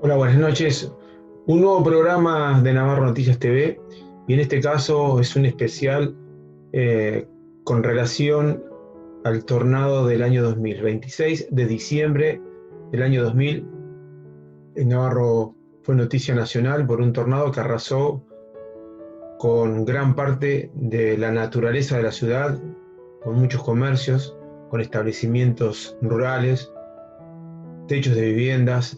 Hola, buenas noches. Un nuevo programa de Navarro Noticias TV y en este caso es un especial eh, con relación al tornado del año 2000. 26 de diciembre del año 2000, en Navarro fue noticia nacional por un tornado que arrasó con gran parte de la naturaleza de la ciudad, con muchos comercios, con establecimientos rurales, techos de viviendas.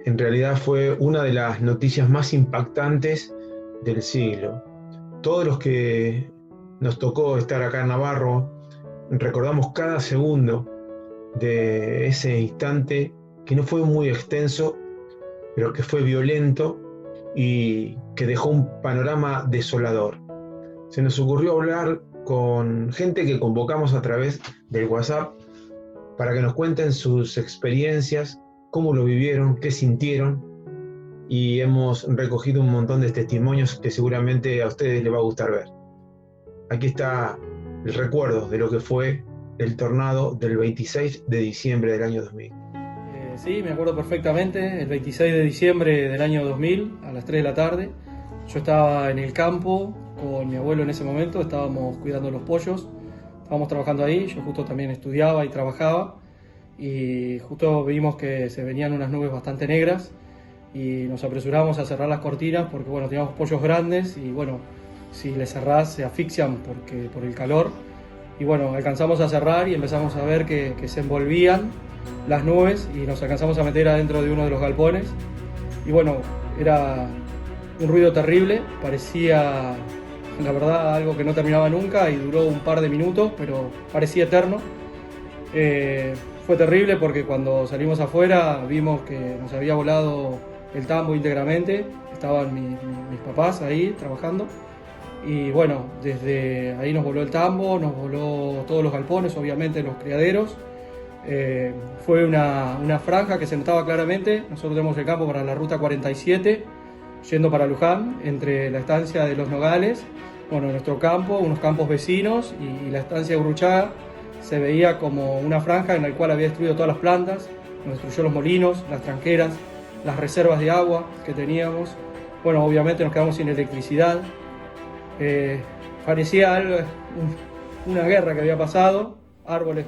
En realidad fue una de las noticias más impactantes del siglo. Todos los que nos tocó estar acá en Navarro recordamos cada segundo de ese instante que no fue muy extenso, pero que fue violento y que dejó un panorama desolador. Se nos ocurrió hablar con gente que convocamos a través del WhatsApp para que nos cuenten sus experiencias, cómo lo vivieron, qué sintieron, y hemos recogido un montón de testimonios que seguramente a ustedes les va a gustar ver. Aquí está el recuerdo de lo que fue el tornado del 26 de diciembre del año 2000. Sí, me acuerdo perfectamente, el 26 de diciembre del año 2000, a las 3 de la tarde. Yo estaba en el campo con mi abuelo en ese momento, estábamos cuidando los pollos, estábamos trabajando ahí, yo justo también estudiaba y trabajaba, y justo vimos que se venían unas nubes bastante negras y nos apresuramos a cerrar las cortinas porque bueno, teníamos pollos grandes y bueno, si les cerrás se asfixian por el calor. Y bueno, alcanzamos a cerrar y empezamos a ver que se envolvían las nubes y nos alcanzamos a meter adentro de uno de los galpones. Y bueno, era un ruido terrible, parecía la verdad algo que no terminaba nunca y duró un par de minutos, pero parecía eterno. Fue terrible porque cuando salimos afuera vimos que nos había volado el tambo íntegramente, estaban mis papás ahí trabajando y bueno, desde ahí nos voló el tambo, nos voló todos los galpones, obviamente los criaderos. Fue una franja que se notaba claramente. Nosotros tenemos el campo para la ruta 47, yendo para Luján, entre la estancia de Los Nogales, bueno, nuestro campo, unos campos vecinos y la estancia de Uruchaga. Se veía como una franja en la cual había destruido todas las plantas, nos destruyó los molinos, las tranqueras, las reservas de agua que teníamos. Bueno, obviamente nos quedamos sin electricidad. Eh, Parecía algo, una guerra que había pasado, árboles.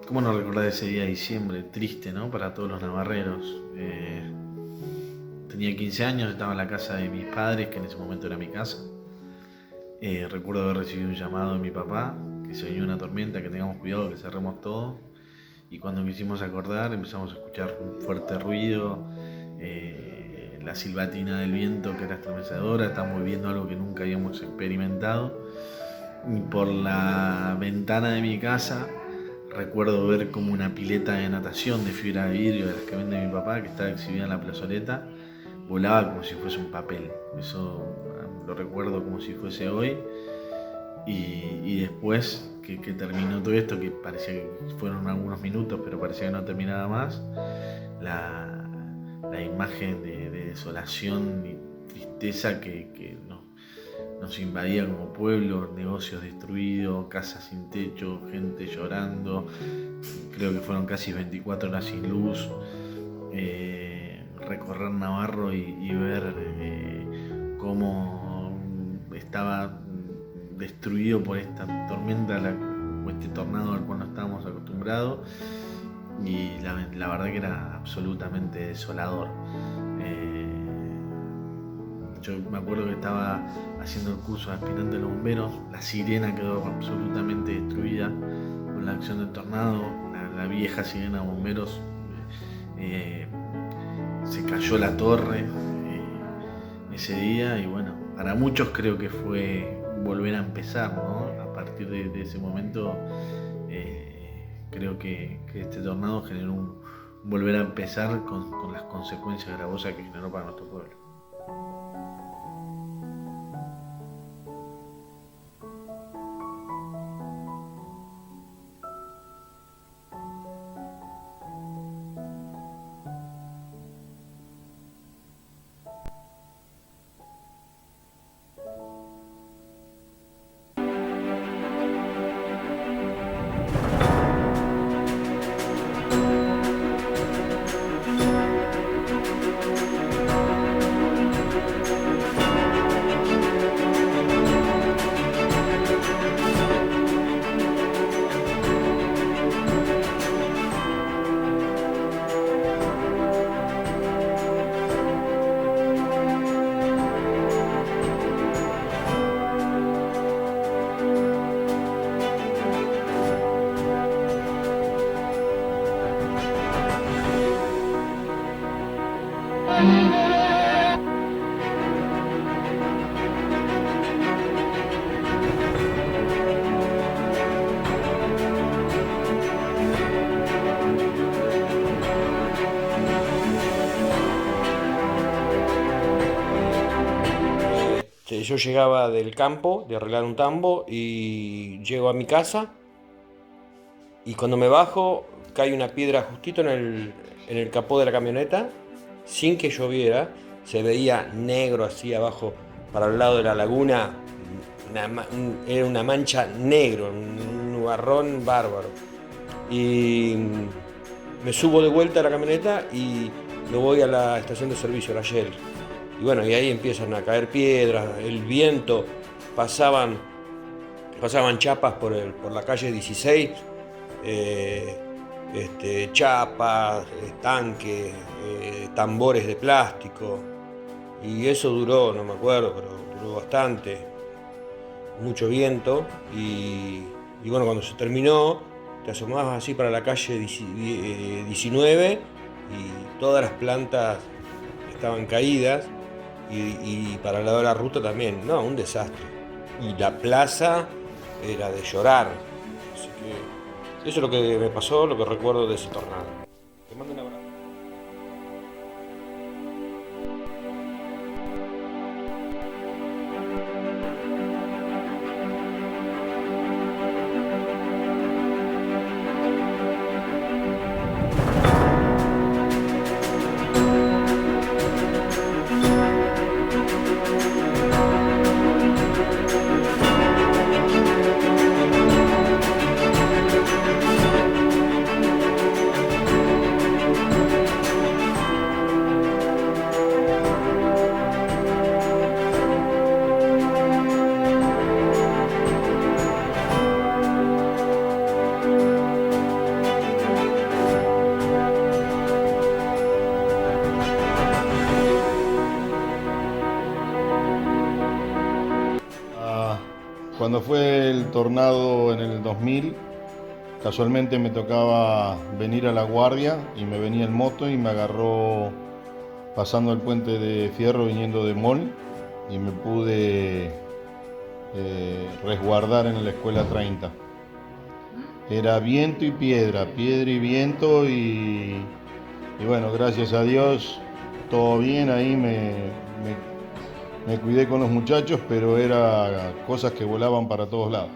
¿Cómo no recordar ese día de diciembre triste, ¿no? Para todos los navarreros. Tenía 15 años, estaba en la casa de mis padres, que en ese momento era mi casa. Recuerdo haber recibido un llamado de mi papá, que se venía una tormenta, que tengamos cuidado, que cerremos todo. Y cuando quisimos acordar, empezamos a escuchar un fuerte ruido, la silbatina del viento que era estremecedora, estábamos viviendo algo que nunca habíamos experimentado. Y por la ventana de mi casa recuerdo ver como una pileta de natación de fibra de vidrio de las que vende mi papá, que estaba exhibida en la plazoleta, volaba como si fuese un papel. Eso lo recuerdo como si fuese hoy. Y después que terminó todo esto, que parecía que fueron algunos minutos, pero parecía que no terminaba más, la, la imagen de desolación y tristeza que nos invadía como pueblo, negocios destruidos, casas sin techo, gente llorando. Creo que fueron casi 24 horas sin luz. Recorrer Navarro y ver cómo estaba destruido por esta tormenta o este tornado al cual no estábamos acostumbrados, y la verdad que era absolutamente desolador. Yo me acuerdo que estaba haciendo el curso de aspirante de los bomberos, la sirena quedó absolutamente destruida con la acción del tornado, la vieja sirena de bomberos, se cayó la torre ese día, y bueno, para muchos creo que fue volver a empezar, ¿no? A partir de ese momento creo que este tornado generó un volver a empezar con las consecuencias gravosas que generó para nuestro pueblo. Yo llegaba del campo, de arreglar un tambo, y llego a mi casa, y cuando me bajo cae una piedra justito en el capó de la camioneta, sin que lloviera. Se veía negro así abajo para el lado de la laguna, era una mancha negro, un nubarrón bárbaro. Y me subo de vuelta a la camioneta y me voy a la estación de servicio, la Shell. Y bueno, y ahí empiezan a caer piedras, el viento, pasaban chapas por la calle 16, chapas, tanques, tambores de plástico, y eso duró, no me acuerdo, pero duró bastante, mucho viento, y bueno, cuando se terminó, te asomabas así para la calle 19 y todas las plantas estaban caídas. Y para el lado de la ruta también, no, un desastre. Y la plaza era de llorar. Así que eso es lo que me pasó, lo que recuerdo de ese tornado. Te mando un abrazo. Cuando fue el tornado en el 2000, casualmente me tocaba venir a La Guardia y me venía en moto y me agarró pasando el puente de Fierro viniendo de Mol, y me pude resguardar en la escuela 30. Era viento y piedra y viento, y bueno, gracias a Dios todo bien. Ahí me cuidé con los muchachos, pero era cosas que volaban para todos lados.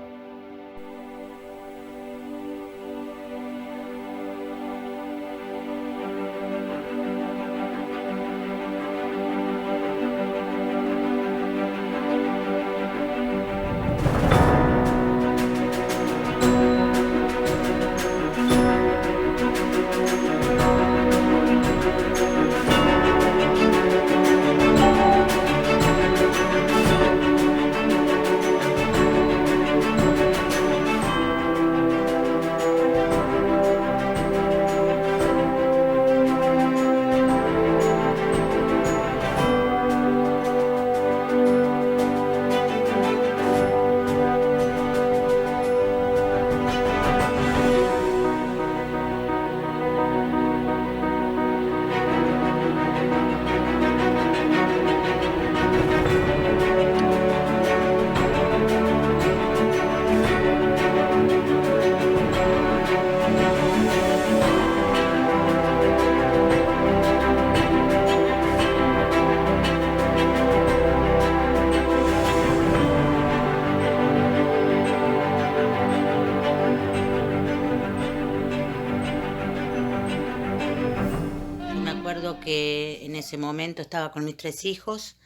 que en ese momento estaba con mis 3 hijos,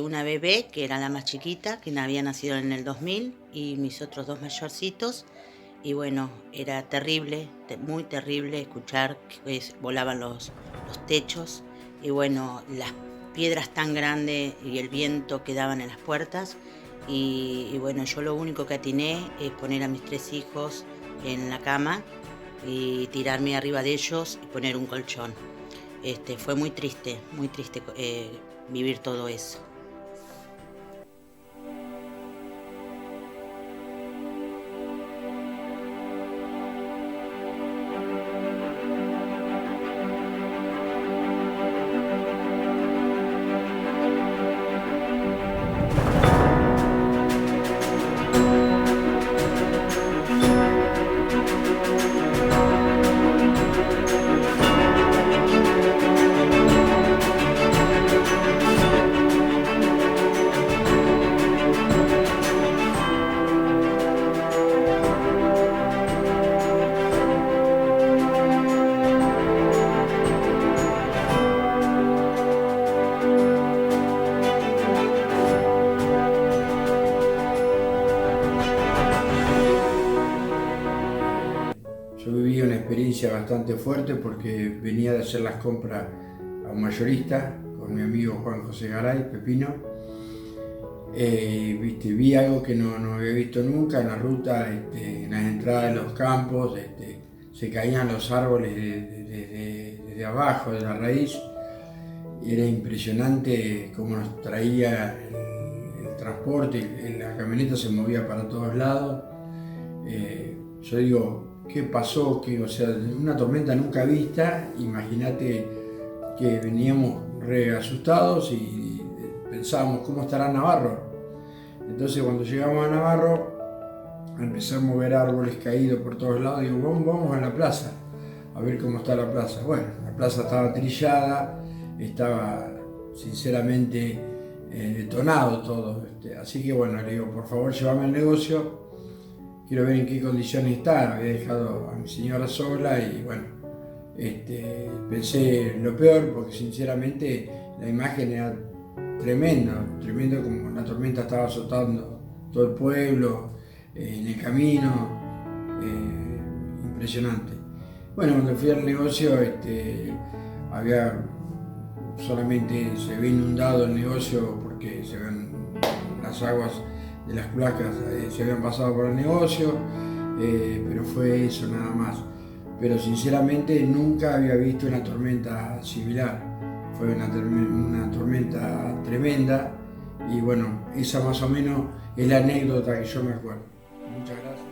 una bebé que era la más chiquita, que había nacido en el 2000, y mis otros 2 mayorcitos. Y bueno, era terrible, muy terrible escuchar que volaban los techos, y bueno, las piedras tan grandes y el viento que daban en las puertas. Y bueno, yo lo único que atiné es poner a mis 3 hijos en la cama y tirarme arriba de ellos y poner un colchón. Fue muy triste vivir todo eso. Yo viví una experiencia bastante fuerte porque venía de hacer las compras a un mayorista con mi amigo Juan José Garay, Pepino. Vi algo que no había visto nunca en la ruta, en las entradas de los campos, se caían los árboles desde abajo, de la raíz. Y era impresionante cómo nos traía el transporte, la camioneta se movía para todos lados. Yo digo, ¿qué pasó? O sea, una tormenta nunca vista, imagínate que veníamos re asustados y pensábamos, ¿cómo estará Navarro? Entonces cuando llegamos a Navarro empezamos a ver árboles caídos por todos lados, digo, vamos a la plaza, a ver cómo está la plaza. Bueno, la plaza estaba trillada, estaba sinceramente detonado todo, así que bueno, le digo, por favor llévame al negocio, quiero ver en qué condiciones está. Había dejado a mi señora sola y bueno, pensé lo peor porque sinceramente la imagen era tremendo como la tormenta estaba azotando todo el pueblo, en el camino, impresionante. Bueno, cuando fui al negocio solamente se había inundado el negocio porque las aguas de las placas se habían pasado por el negocio, pero fue eso nada más. Pero sinceramente nunca había visto una tormenta similar. Fue una tormenta tremenda y bueno, esa más o menos es la anécdota que yo me acuerdo. Muchas gracias.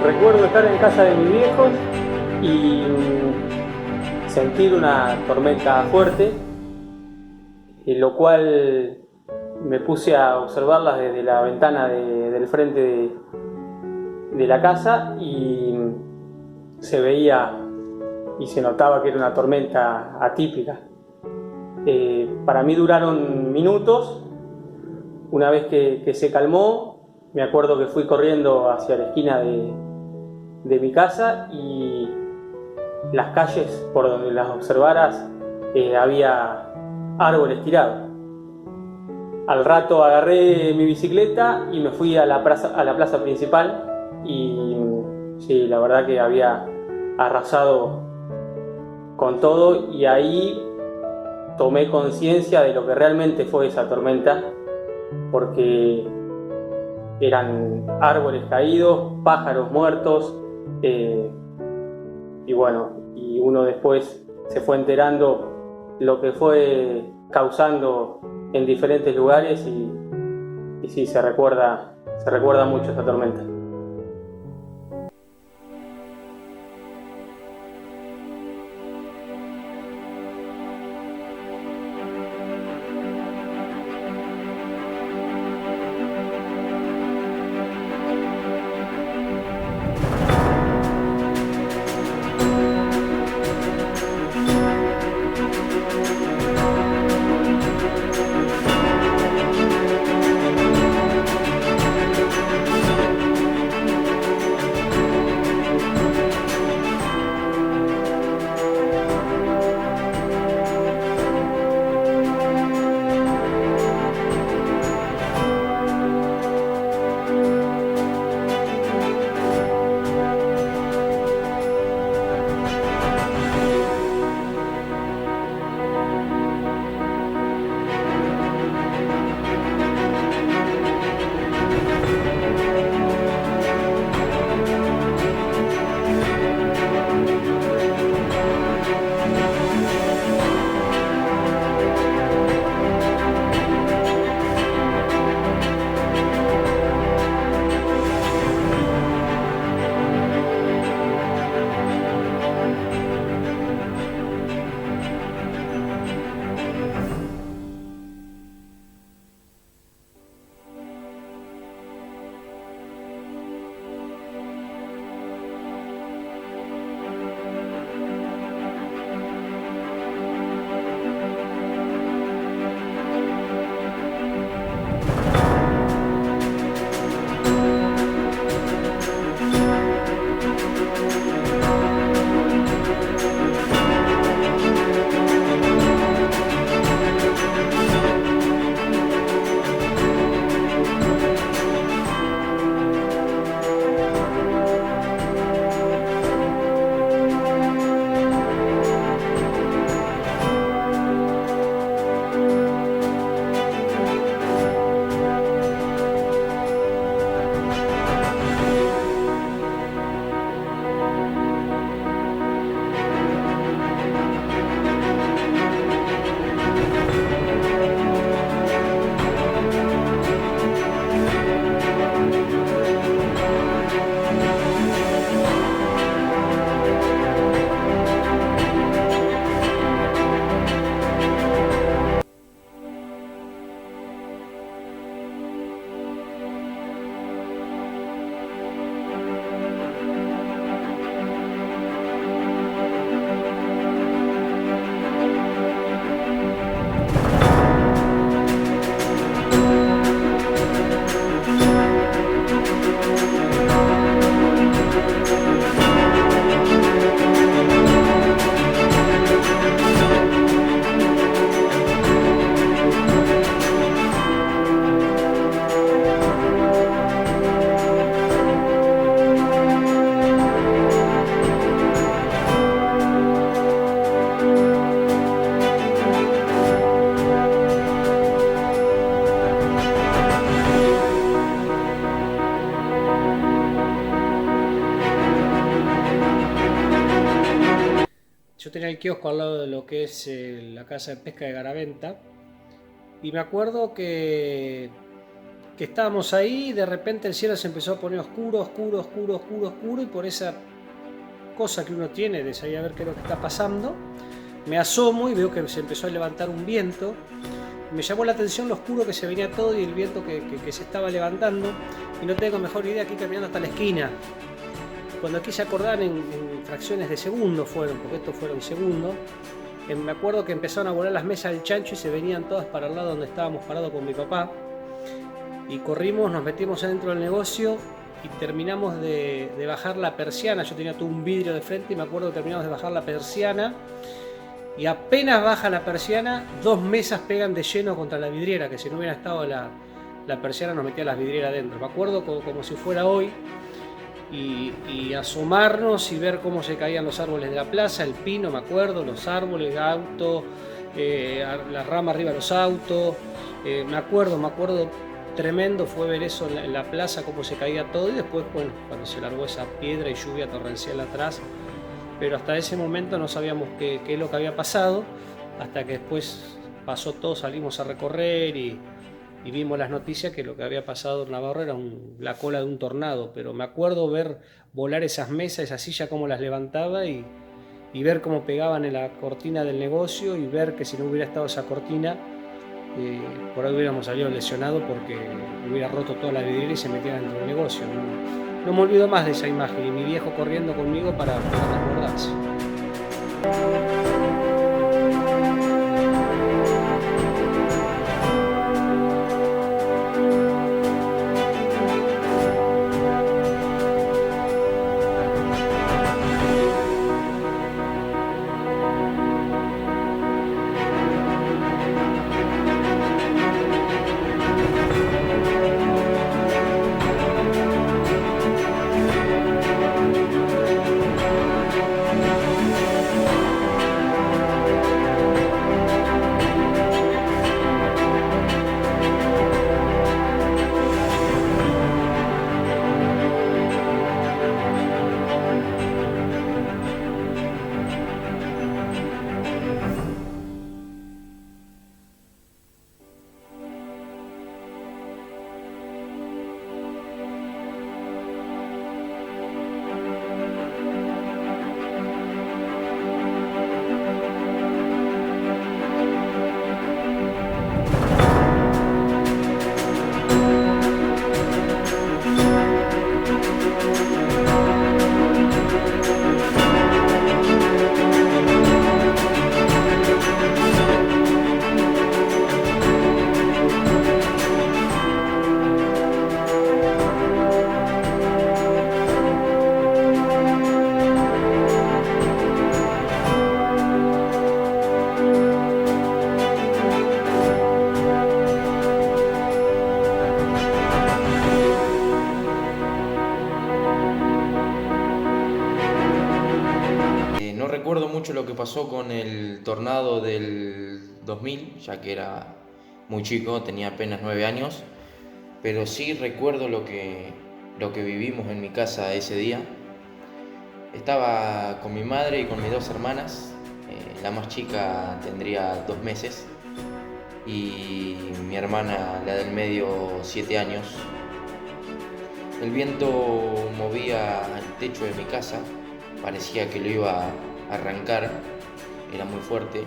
Recuerdo estar en casa de mis viejos y sentir una tormenta fuerte, en lo cual me puse a observarlas desde la ventana del frente de la casa y se veía y se notaba que era una tormenta atípica. Para mí duraron minutos. Una vez que se calmó, me acuerdo que fui corriendo hacia la esquina de mi casa y las calles por donde las observaras había árboles tirados. Al rato agarré mi bicicleta y me fui a la plaza principal y sí, la verdad que había arrasado con todo y ahí tomé conciencia de lo que realmente fue esa tormenta, porque eran árboles caídos, pájaros muertos, y bueno, y uno después se fue enterando lo que fue causando en diferentes lugares y sí, se recuerda mucho esa tormenta. Yo tenía el kiosco al lado de lo que es la casa de pesca de Garaventa y me acuerdo que estábamos ahí y de repente el cielo se empezó a poner oscuro y por esa cosa que uno tiene de salir a ver qué es lo que está pasando, me asomo y veo que se empezó a levantar un viento. Me llamó la atención lo oscuro que se venía todo y el viento que se estaba levantando y no tengo mejor idea aquí caminando hasta la esquina. Cuando aquí se acordaban en fracciones de segundo fueron, porque estos fueron segundos, me acuerdo que empezaron a volar las mesas del chancho y se venían todas para el lado donde estábamos parados con mi papá y corrimos, nos metimos adentro del negocio y terminamos de bajar la persiana. Yo tenía todo un vidrio de frente y me acuerdo que terminamos de bajar la persiana y apenas baja la persiana, 2 mesas pegan de lleno contra la vidriera, que si no hubiera estado la persiana nos metía las vidrieras adentro. Me acuerdo como si fuera hoy, y asomarnos y ver cómo se caían los árboles de la plaza, el pino, me acuerdo, los árboles, autos, la rama arriba de los autos. Me acuerdo, tremendo fue ver eso en la plaza, cómo se caía todo, y después, bueno, cuando se largó esa piedra y lluvia torrencial atrás. Pero hasta ese momento no sabíamos qué es lo que había pasado, hasta que después pasó todo, salimos a recorrer y vimos las noticias que lo que había pasado en Navarro era la cola de un tornado. Pero me acuerdo ver volar esas mesas, esas sillas, cómo las levantaba y ver cómo pegaban en la cortina del negocio, y ver que si no hubiera estado esa cortina, por ahí hubiéramos salido lesionados porque hubiera roto toda la vidriera y se metía dentro del negocio. No me olvido más de esa imagen, y mi viejo corriendo conmigo para resguardarse. No recuerdo mucho lo que pasó con el tornado del 2000, ya que era muy chico, tenía apenas 9 años, pero sí recuerdo lo que vivimos en mi casa ese día. Estaba con mi madre y con mis 2 hermanas, la más chica tendría 2 meses y mi hermana, la del medio, 7 años. El viento movía el techo de mi casa, parecía que lo iba a arrancar, era muy fuerte.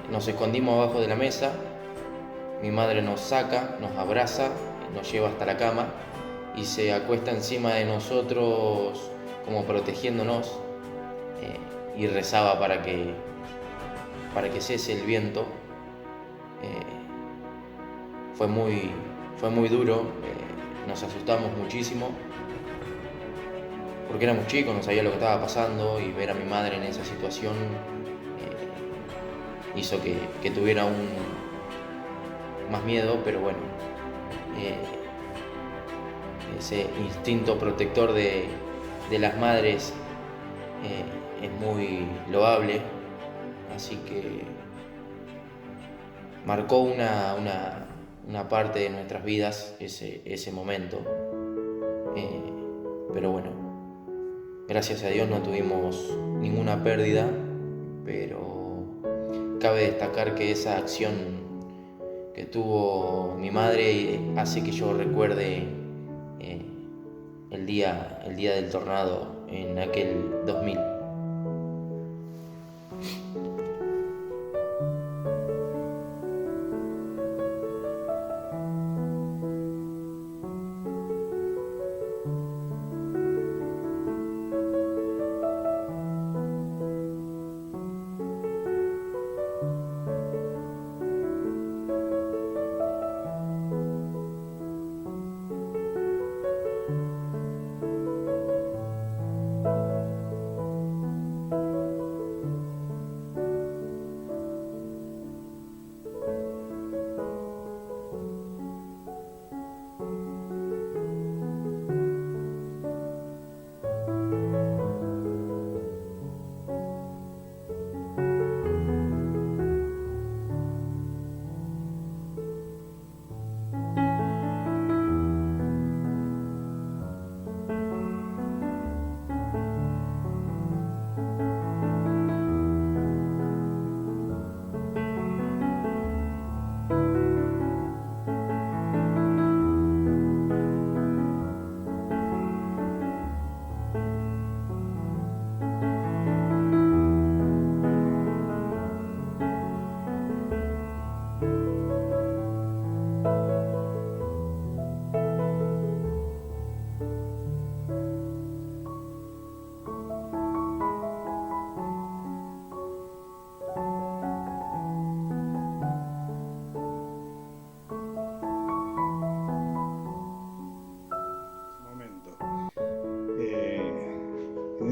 Nos escondimos abajo de la mesa, mi madre nos saca, nos abraza, nos lleva hasta la cama y se acuesta encima de nosotros como protegiéndonos, y rezaba para que cese el viento. Fue muy duro, nos asustamos muchísimo porque éramos chicos, no sabía lo que estaba pasando, y ver a mi madre en esa situación hizo que tuviera aún más miedo, pero bueno, ese instinto protector de las madres es muy loable, así que marcó una parte de nuestras vidas ese momento, pero bueno, gracias a Dios no tuvimos ninguna pérdida, pero cabe destacar que esa acción que tuvo mi madre hace que yo recuerde el día del tornado en aquel 2000.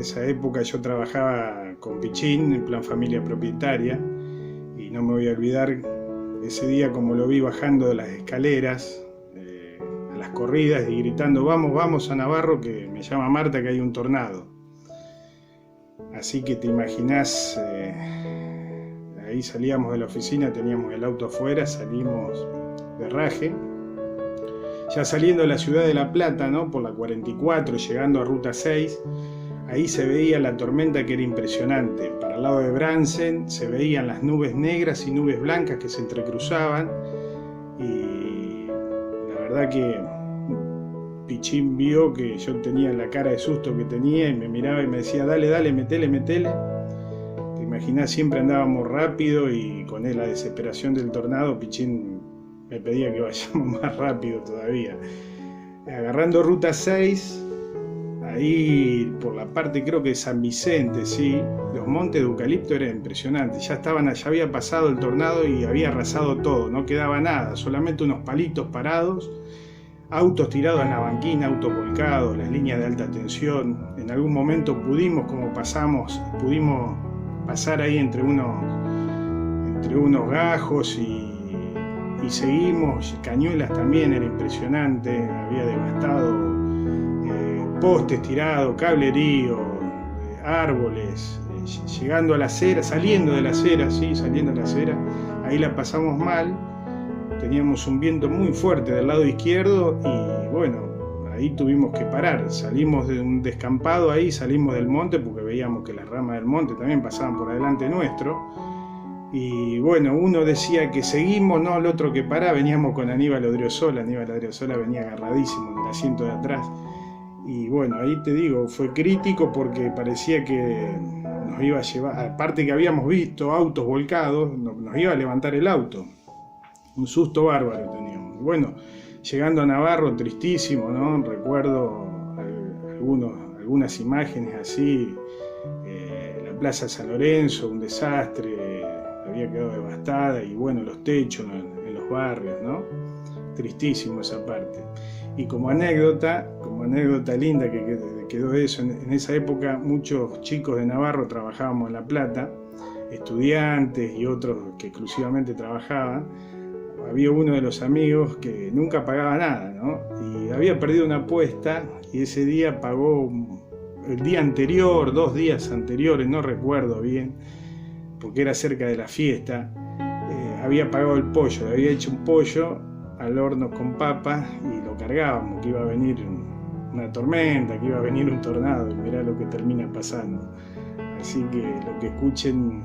esa época yo trabajaba con Pichín en plan familia propietaria y no me voy a olvidar ese día como lo vi bajando de las escaleras a las corridas y gritando vamos, vamos a Navarro que me llama Marta que hay un tornado. Así que te imaginás, ahí salíamos de la oficina, teníamos el auto afuera, salimos de raje. Ya saliendo de la ciudad de La Plata, ¿no? Por la 44, llegando a Ruta 6, ahí se veía la tormenta que era impresionante. Para el lado de Bransen se veían las nubes negras y nubes blancas que se entrecruzaban. Y la verdad que Pichín vio que yo tenía la cara de susto que tenía y me miraba y me decía, dale, dale, metele, metele. Te imaginás, siempre andábamos rápido y con la desesperación del tornado, Pichín me pedía que vayamos más rápido todavía. Agarrando Ruta 6, ahí por la parte creo que de San Vicente, sí, los montes de eucalipto eran impresionantes. Ya había pasado el tornado y había arrasado todo, no quedaba nada, solamente unos palitos parados, autos tirados en la banquina, autos volcados, las líneas de alta tensión. En algún momento pudimos pasar ahí entre unos gajos y seguimos. Cañuelas también era impresionante, había devastado postes tirados, cablerío, árboles, llegando a la acera, saliendo de la acera, ahí la pasamos mal, teníamos un viento muy fuerte del lado izquierdo y bueno, ahí tuvimos que parar, salimos de un descampado ahí, salimos del monte porque veíamos que las ramas del monte también pasaban por delante nuestro. Y bueno, uno decía que seguimos, no, el otro que pará, veníamos con Aníbal Odriozola venía agarradísimo en el asiento de atrás. Y bueno, ahí te digo, fue crítico porque parecía que nos iba a llevar, aparte que habíamos visto autos volcados, nos iba a levantar el auto. Un susto bárbaro teníamos. Bueno, llegando a Navarro, tristísimo, ¿no? Recuerdo algunas imágenes así, la Plaza San Lorenzo, un desastre, había quedado devastada y bueno, los techos en los barrios, ¿no? Tristísimo esa parte. Y como anécdota linda que quedó eso, en esa época muchos chicos de Navarro trabajábamos en La Plata, estudiantes y otros que exclusivamente trabajaban. Había uno de los amigos que nunca pagaba nada, ¿no? Y había perdido una apuesta y ese día pagó el día anterior, 2 días anteriores, no recuerdo bien, porque era cerca de la fiesta, había pagado el pollo, le había hecho un pollo al horno con papas y lo cargábamos, que iba a venir una tormenta, que iba a venir un tornado, y mirá lo que termina pasando. Así que lo que escuchen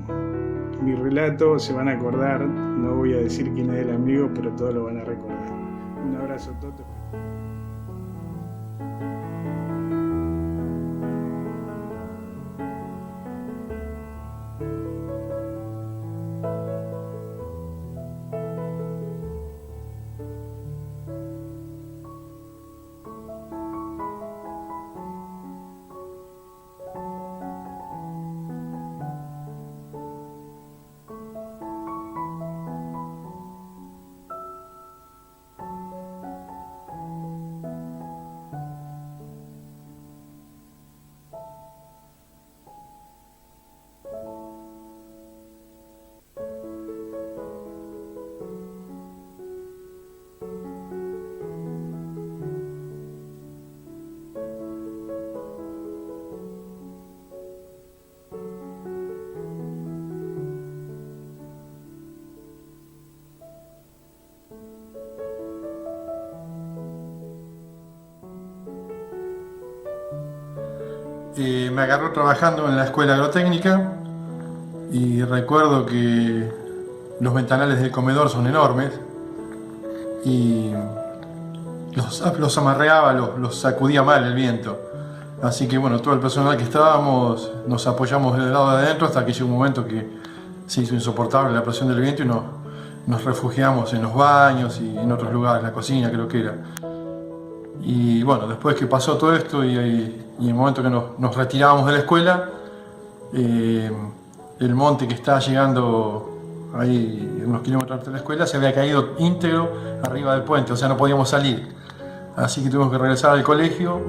mi relato se van a acordar, no voy a decir quién es el amigo, pero todos lo van a recordar. Un abrazo a todos. Me agarró trabajando en la escuela agrotécnica y recuerdo que los ventanales del comedor son enormes y los amarreaba, los sacudía mal el viento. Así que bueno, todo el personal que estábamos nos apoyamos del lado de adentro hasta que llegó un momento que se hizo insoportable la presión del viento y nos refugiamos en los baños y en otros lugares, la cocina creo que era. Y bueno, después que pasó todo esto y en el momento que nos retirábamos de la escuela, el monte que está llegando ahí unos kilómetros de la escuela se había caído íntegro arriba del puente, o sea no podíamos salir. Así que tuvimos que regresar al colegio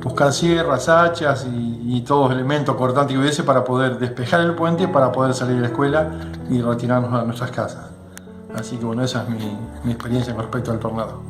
buscar sierras, hachas y todos los elementos cortantes que hubiese para poder despejar el puente, para poder salir de la escuela y retirarnos a nuestras casas. Así que bueno, esa es mi experiencia con respecto al tornado.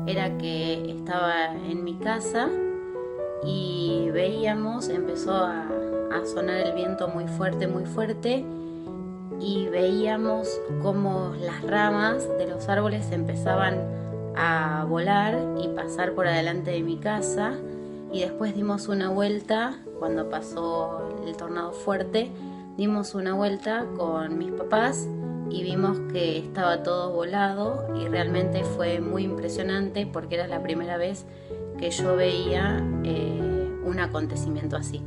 Era que estaba en mi casa y veíamos, empezó a sonar el viento muy fuerte y veíamos cómo las ramas de los árboles empezaban a volar y pasar por adelante de mi casa, y después dimos una vuelta cuando pasó el tornado fuerte, dimos una vuelta con mis papás y vimos que estaba todo volado, y realmente fue muy impresionante porque era la primera vez que yo veía un acontecimiento así.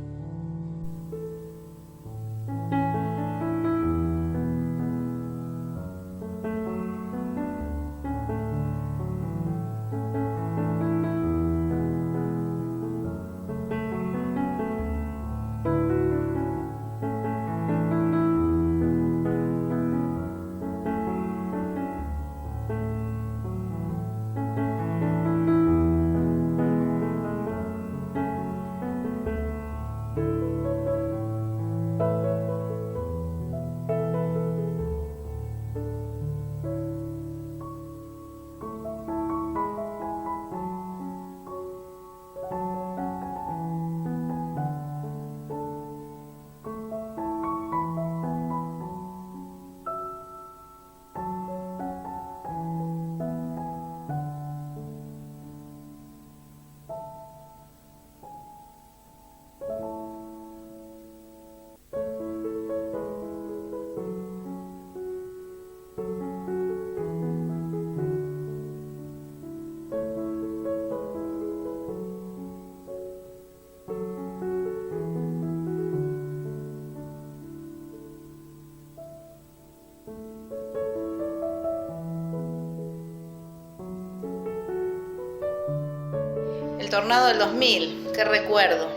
El tornado del 2000, qué recuerdo.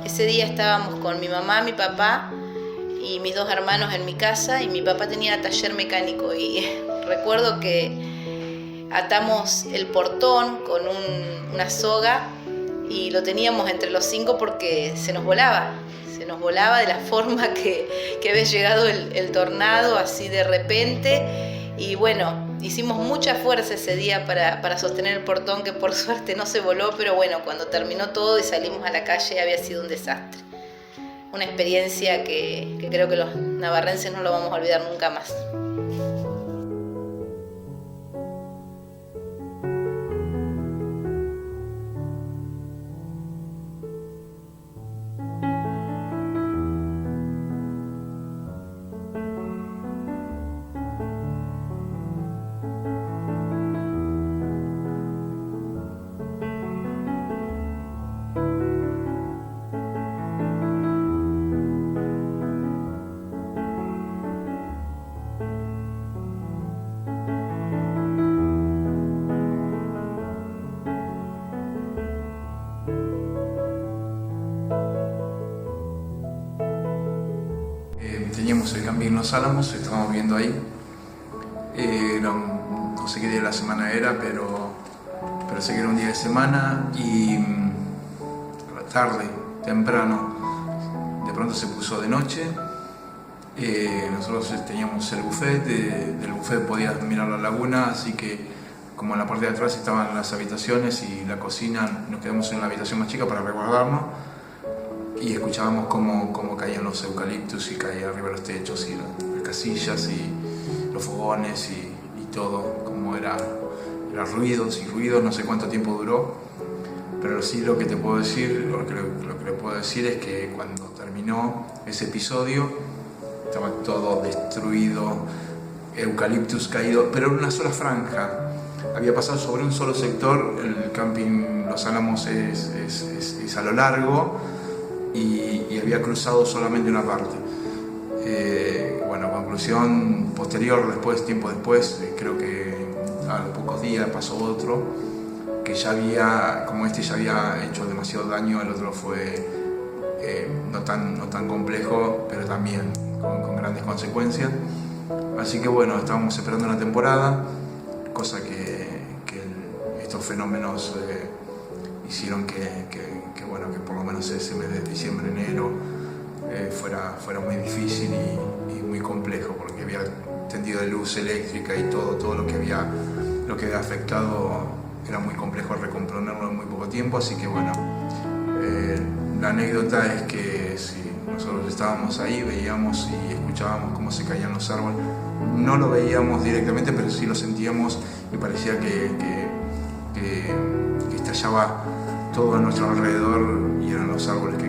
Ese día estábamos con mi mamá, mi papá y mis dos hermanos en mi casa, y mi papá tenía taller mecánico, y recuerdo que atamos el portón con una soga y lo teníamos entre los 5 porque se nos volaba de la forma que había llegado el tornado así de repente. Y bueno, hicimos mucha fuerza ese día para sostener el portón, que por suerte no se voló, pero bueno, cuando terminó todo y salimos a la calle había sido un desastre. Una experiencia que creo que los navarrenses no lo vamos a olvidar nunca más. teníamos el camping Los Álamos, estábamos viviendo ahí. No sé qué día de la semana era, pero sé que era un día de semana y a la tarde, temprano, de pronto se puso de noche. Nosotros teníamos el buffet, del buffet podías mirar la laguna, así que como en la parte de atrás estaban las habitaciones y la cocina, nos quedamos en la habitación más chica para resguardarnos y escuchábamos cómo caían los eucaliptus y caía arriba los techos y las casillas y los fogones y todo, como eran ruidos y ruidos, no sé cuánto tiempo duró, pero sí lo que te puedo decir, lo que le puedo decir es que cuando terminó ese episodio estaba todo destruido, eucaliptus caído, pero en una sola franja. Había pasado sobre un solo sector, el camping Los Álamos es a lo largo y había cruzado solamente una parte. Bueno, conclusión posterior, tiempo después, creo que a los pocos días pasó otro, que ya había hecho demasiado daño, el otro fue no tan complejo, pero también con grandes consecuencias. Así que bueno, estábamos esperando una temporada, cosa que estos fenómenos hicieron que por lo menos ese mes de diciembre, enero fuera muy difícil y muy complejo, porque había tendido de luz eléctrica y todo lo que había afectado era muy complejo recomponerlo en muy poco tiempo. Así que bueno, la anécdota es que si nosotros estábamos ahí, veíamos y escuchábamos cómo se caían los árboles. No lo veíamos directamente, pero sí lo sentíamos y parecía que estallaba todo a nuestro alrededor y eran los árboles que